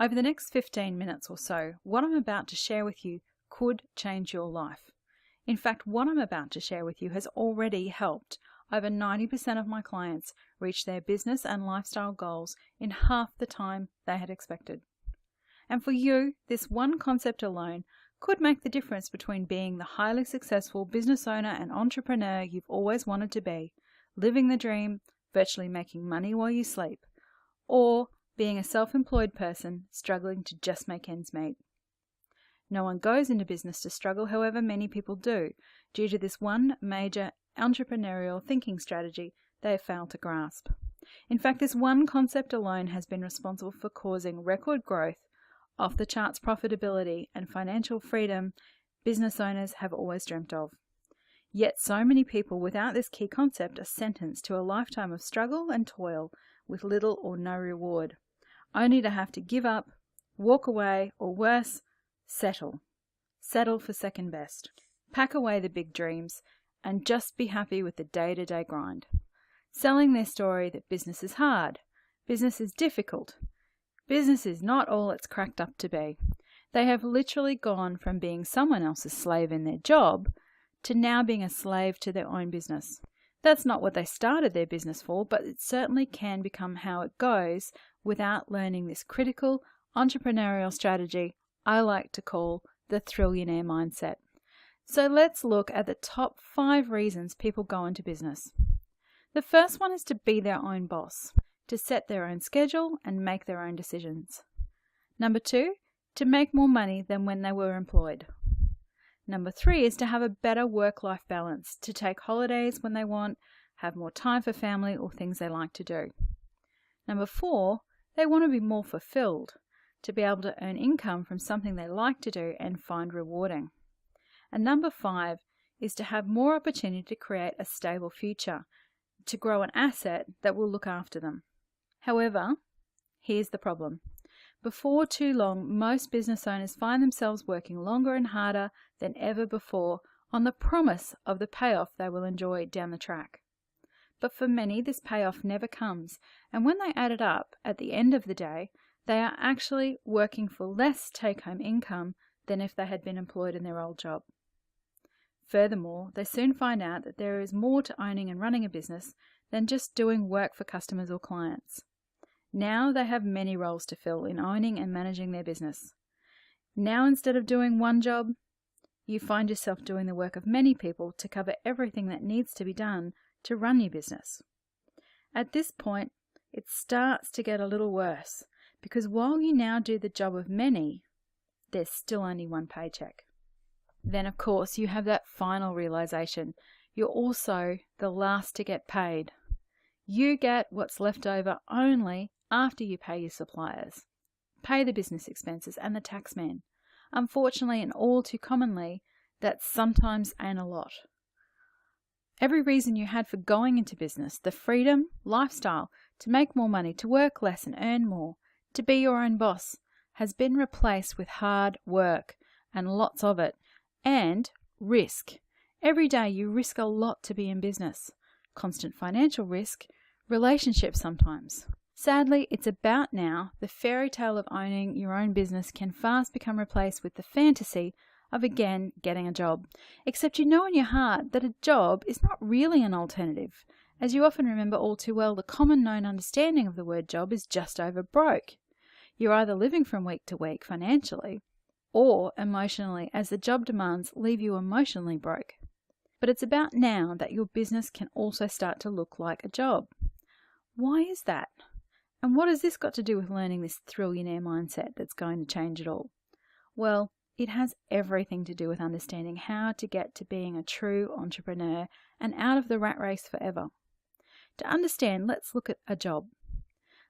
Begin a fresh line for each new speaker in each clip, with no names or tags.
Over the next 15 minutes or so, what I'm about to share with you could change your life. In fact, what I'm about to share with you has already helped over 90% of my clients reach their business and lifestyle goals in half the time they had expected. And for you, this one concept alone could make the difference between being the highly successful business owner and entrepreneur you've always wanted to be, living the dream, virtually making money while you sleep, or being a self-employed person struggling to just make ends meet. No one goes into business to struggle, however many people do, due to this one major entrepreneurial thinking strategy they have failed to grasp. In fact, this one concept alone has been responsible for causing record growth, off-the-charts profitability, and financial freedom business owners have always dreamt of. Yet so many people without this key concept are sentenced to a lifetime of struggle and toil with little or no reward, only to have to give up, walk away, or worse, settle. Settle for second best. Pack away the big dreams and just be happy with the day-to-day grind. Selling their story that business is hard, business is difficult, business is not all it's cracked up to be. They have literally gone from being someone else's slave in their job to now being a slave to their own business. That's not what they started their business for, but it certainly can become how it goes without learning this critical entrepreneurial strategy I like to call the Thrillionaire mindset. So let's look at the top 5 reasons people go into business. The first one is to be their own boss, to set their own schedule and make their own decisions. Number 2, to make more money than when they were employed. Number 3 is to have a better work-life balance, to take holidays when they want, have more time for family or things they like to do. Number 4, they want to be more fulfilled, to be able to earn income from something they like to do and find rewarding. And number 5 is to have more opportunity to create a stable future, to grow an asset that will look after them. However, here's the problem. Before too long, most business owners find themselves working longer and harder than ever before on the promise of the payoff they will enjoy down the track. But for many, this payoff never comes, and when they add it up at the end of the day, they are actually working for less take-home income than if they had been employed in their old job. Furthermore, they soon find out that there is more to owning and running a business than just doing work for customers or clients. Now they have many roles to fill in owning and managing their business. Now instead of doing one job, you find yourself doing the work of many people to cover everything that needs to be done to run your business. At this point, it starts to get a little worse, because while you now do the job of many, there's still only one paycheck. Then, of course, you have that final realization. You're also the last to get paid. You get what's left over only after you pay your suppliers, pay the business expenses and the taxman. Unfortunately, and all too commonly, that sometimes ain't a lot. Every reason you had for going into business, the freedom, lifestyle, to make more money, to work less and earn more, to be your own boss, has been replaced with hard work and lots of it, and risk. Every day you risk a lot to be in business. Constant financial risk, relationships sometimes. Sadly, it's about now the fairy tale of owning your own business can fast become replaced with the fantasy of again getting a job. Except you know in your heart that a job is not really an alternative. As you often remember all too well, the common known understanding of the word job is just over broke. You're either living from week to week financially or emotionally, as the job demands leave you emotionally broke. But it's about now that your business can also start to look like a job. Why is that? And what has this got to do with learning this Thrillionaire mindset that's going to change it all? Well, it has everything to do with understanding how to get to being a true entrepreneur and out of the rat race forever. To understand, let's look at a job.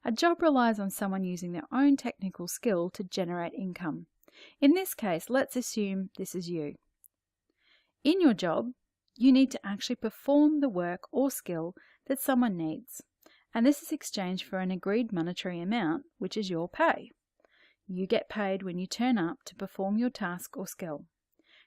A job relies on someone using their own technical skill to generate income. In this case, let's assume this is you. In your job, you need to actually perform the work or skill that someone needs, and this is exchanged for an agreed monetary amount, which is your pay. You get paid when you turn up to perform your task or skill.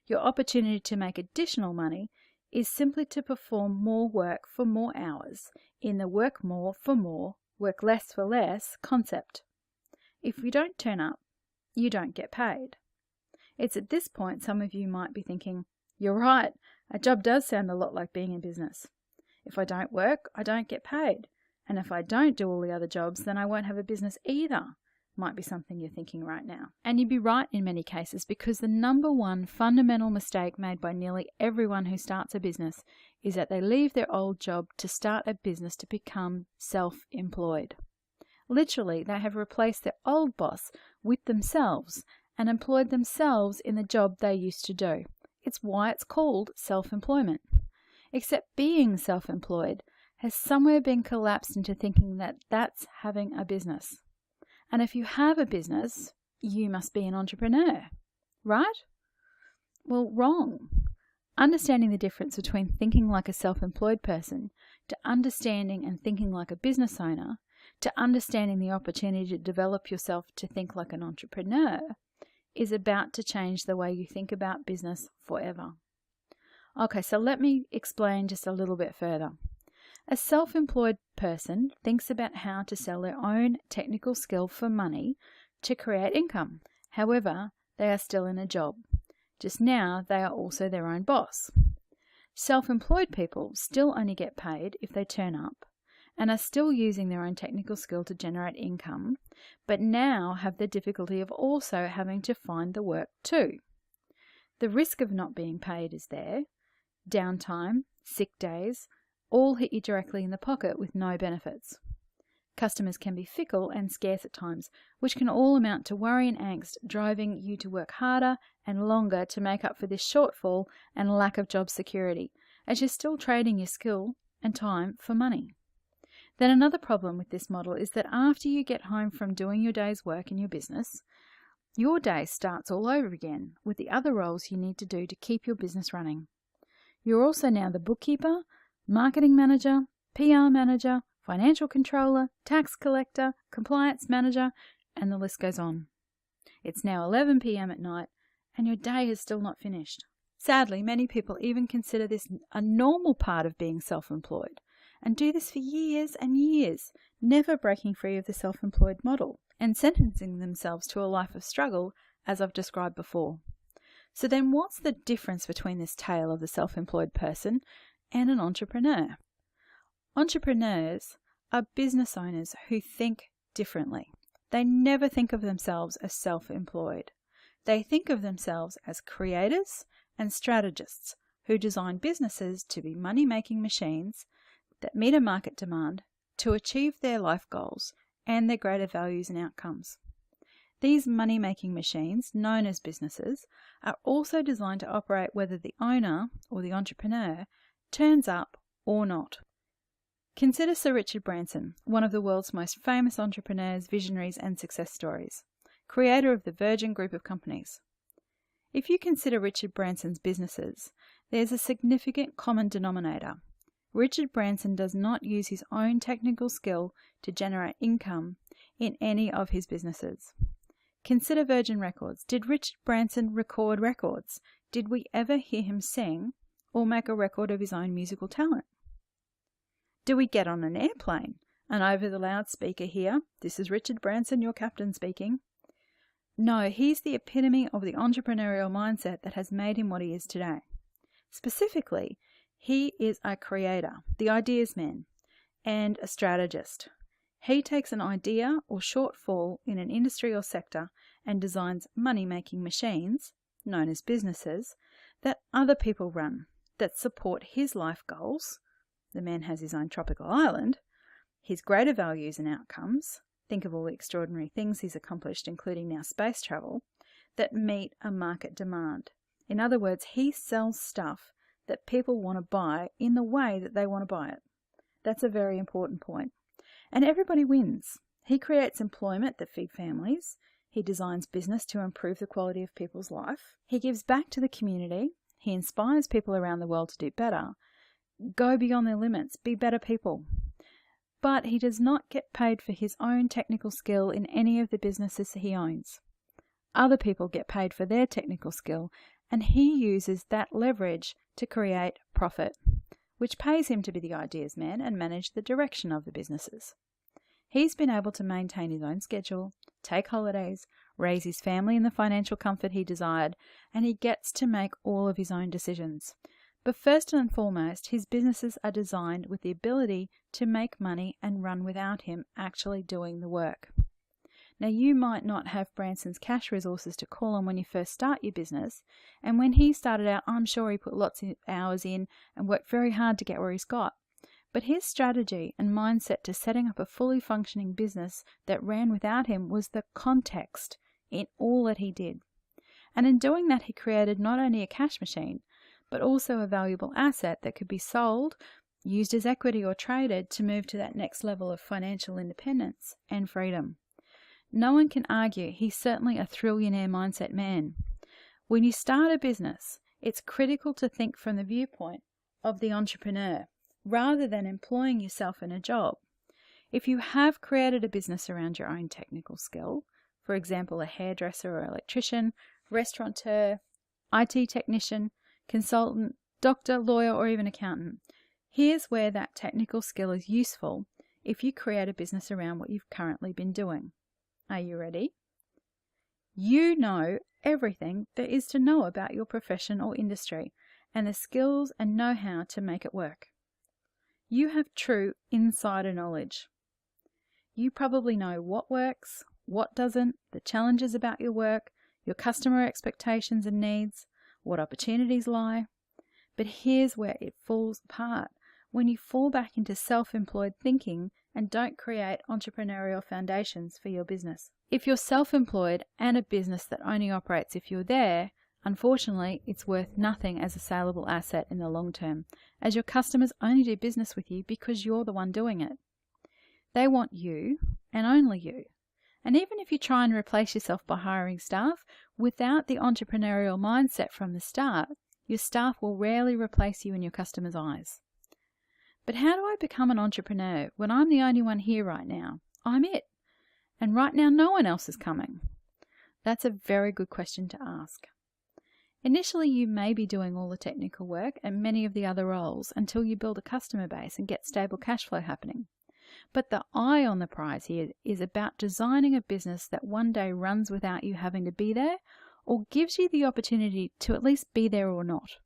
Your opportunity to make additional money is simply to perform more work for more hours in the work more for more, work less for less concept. If you don't turn up, you don't get paid. It's at this point some of you might be thinking, you're right, a job does sound a lot like being in business. If I don't work, I don't get paid. And if I don't do all the other jobs, then I won't have a business either. Might be something you're thinking right now. And you'd be right in many cases, because the number one fundamental mistake made by nearly everyone who starts a business is that they leave their old job to start a business to become self-employed. Literally, they have replaced their old boss with themselves and employed themselves in the job they used to do. It's why it's called self-employment. Except being self-employed has somewhere been collapsed into thinking that that's having a business. And if you have a business, you must be an entrepreneur, right? Well, wrong. Understanding the difference between thinking like a self-employed person to understanding and thinking like a business owner, to understanding the opportunity to develop yourself to think like an entrepreneur, is about to change the way you think about business forever. Okay, so let me explain just a little bit further. A self-employed person thinks about how to sell their own technical skill for money to create income. However, they are still in a job. Just now, they are also their own boss. Self-employed people still only get paid if they turn up and are still using their own technical skill to generate income, but now have the difficulty of also having to find the work too. The risk of not being paid is there. Downtime, sick days, all hit you directly in the pocket with no benefits. Customers can be fickle and scarce at times, which can all amount to worry and angst, driving you to work harder and longer to make up for this shortfall and lack of job security, as you're still trading your skill and time for money. Then another problem with this model is that after you get home from doing your day's work in your business, your day starts all over again with the other roles you need to do to keep your business running. You're also now the bookkeeper, marketing manager, PR manager, financial controller, tax collector, compliance manager, and the list goes on. It's now 11 p.m. at night and your day is still not finished. Sadly, many people even consider this a normal part of being self-employed and do this for years and years, never breaking free of the self-employed model and sentencing themselves to a life of struggle, as I've described before. So then what's the difference between this tale of the self-employed person and an entrepreneur? Entrepreneurs are business owners who think differently. They never think of themselves as self-employed. They think of themselves as creators and strategists who design businesses to be money-making machines that meet a market demand to achieve their life goals and their greater values and outcomes. These money-making machines, known as businesses, are also designed to operate whether the owner or the entrepreneur turns up or not. Consider Sir Richard Branson, one of the world's most famous entrepreneurs, visionaries, and success stories, creator of the Virgin Group of companies. If you consider Richard Branson's businesses, there's a significant common denominator. Richard Branson does not use his own technical skill to generate income in any of his businesses. Consider Virgin Records. Did Richard Branson record records? Did we ever hear him sing or make a record of his own musical talent? Do we get on an airplane and over the loudspeaker hear, "This is Richard Branson, your captain speaking"? No, he's the epitome of the entrepreneurial mindset that has made him what he is today. Specifically, he is a creator, the ideas man, and a strategist. He takes an idea or shortfall in an industry or sector and designs money-making machines, known as businesses, that other people run, that support his life goals. The man has his own tropical island, his greater values and outcomes. Think of all the extraordinary things he's accomplished, including now space travel, that meet a market demand. In other words, he sells stuff that people want to buy in the way that they want to buy it. That's a very important point. And everybody wins. He creates employment that feeds families. He designs business to improve the quality of people's life. He gives back to the community. He inspires people around the world to do better. Go beyond their limits. Be better people. But he does not get paid for his own technical skill in any of the businesses he owns. Other people get paid for their technical skill, and he uses that leverage to create profit, which pays him to be the ideas man and manage the direction of the businesses. He's been able to maintain his own schedule, take holidays, raise his family in the financial comfort he desired, and he gets to make all of his own decisions. But first and foremost, his businesses are designed with the ability to make money and run without him actually doing the work. Now, you might not have Branson's cash resources to call on when you first start your business, and when he started out, I'm sure he put lots of hours in and worked very hard to get where he's got. But his strategy and mindset to setting up a fully functioning business that ran without him was the context in all that he did. And in doing that, he created not only a cash machine, but also a valuable asset that could be sold, used as equity, or traded to move to that next level of financial independence and freedom. No one can argue he's certainly a trillionaire mindset man. When you start a business, it's critical to think from the viewpoint of the entrepreneur rather than employing yourself in a job. If you have created a business around your own technical skill, for example, a hairdresser or electrician, restaurateur, IT technician, consultant, doctor, lawyer, or even accountant, here's where that technical skill is useful if you create a business around what you've currently been doing. Are you ready? You know everything there is to know about your profession or industry and the skills and know-how to make it work. You have true insider knowledge. You probably know what works, what doesn't, the challenges about your work, your customer expectations and needs, what opportunities lie. But here's where it falls apart when you fall back into self-employed thinking and don't create entrepreneurial foundations for your business. If you're self-employed and a business that only operates if you're there, unfortunately, it's worth nothing as a saleable asset in the long term, as your customers only do business with you because you're the one doing it. They want you and only you. And even if you try and replace yourself by hiring staff, without the entrepreneurial mindset from the start, your staff will rarely replace you in your customers' eyes. But how do I become an entrepreneur when I'm the only one here right now? I'm it. And right now, no one else is coming. That's a very good question to ask. Initially, you may be doing all the technical work and many of the other roles until you build a customer base and get stable cash flow happening. But the eye on the prize here is about designing a business that one day runs without you having to be there, or gives you the opportunity to at least be there or not,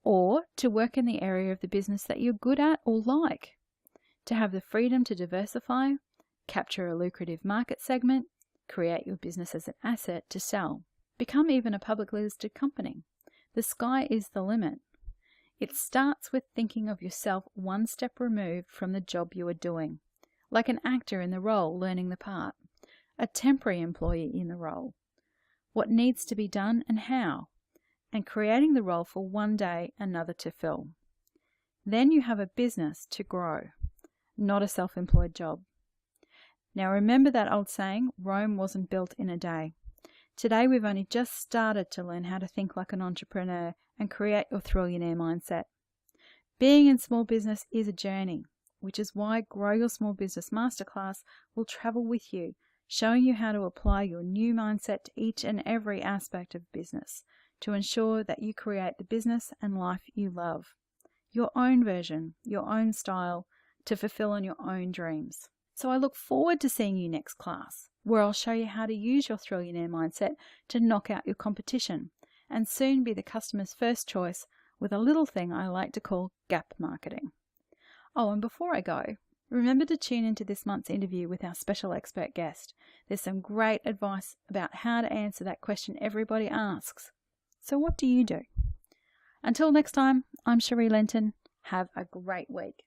or to work in the area of the business that you're good at or like, to have the freedom to diversify, capture a lucrative market segment, create your business as an asset to sell, become even a publicly listed company. The sky is the limit. It starts with thinking of yourself one step removed from the job you are doing, like an actor in the role learning the part, a temporary employee in the role, what needs to be done and how, and creating the role for one day another to fill. Then you have a business to grow, not a self-employed job. Now remember that old saying, Rome wasn't built in a day. Today we've only just started to learn how to think like an entrepreneur and create your trillionaire mindset. Being in small business is a journey, which is why Grow Your Small Business Masterclass will travel with you, showing you how to apply your new mindset to each and every aspect of business to ensure that you create the business and life you love, your own version, your own style, to fulfill on your own dreams. So I look forward to seeing you next class, where I'll show you how to use your trillionaire mindset to knock out your competition and soon be the customer's first choice with a little thing I like to call gap marketing. Oh, and before I go, remember to tune into this month's interview with our special expert guest. There's some great advice about how to answer that question everybody asks. So what do you do? Until next time, I'm Cherie Lenton. Have a great week.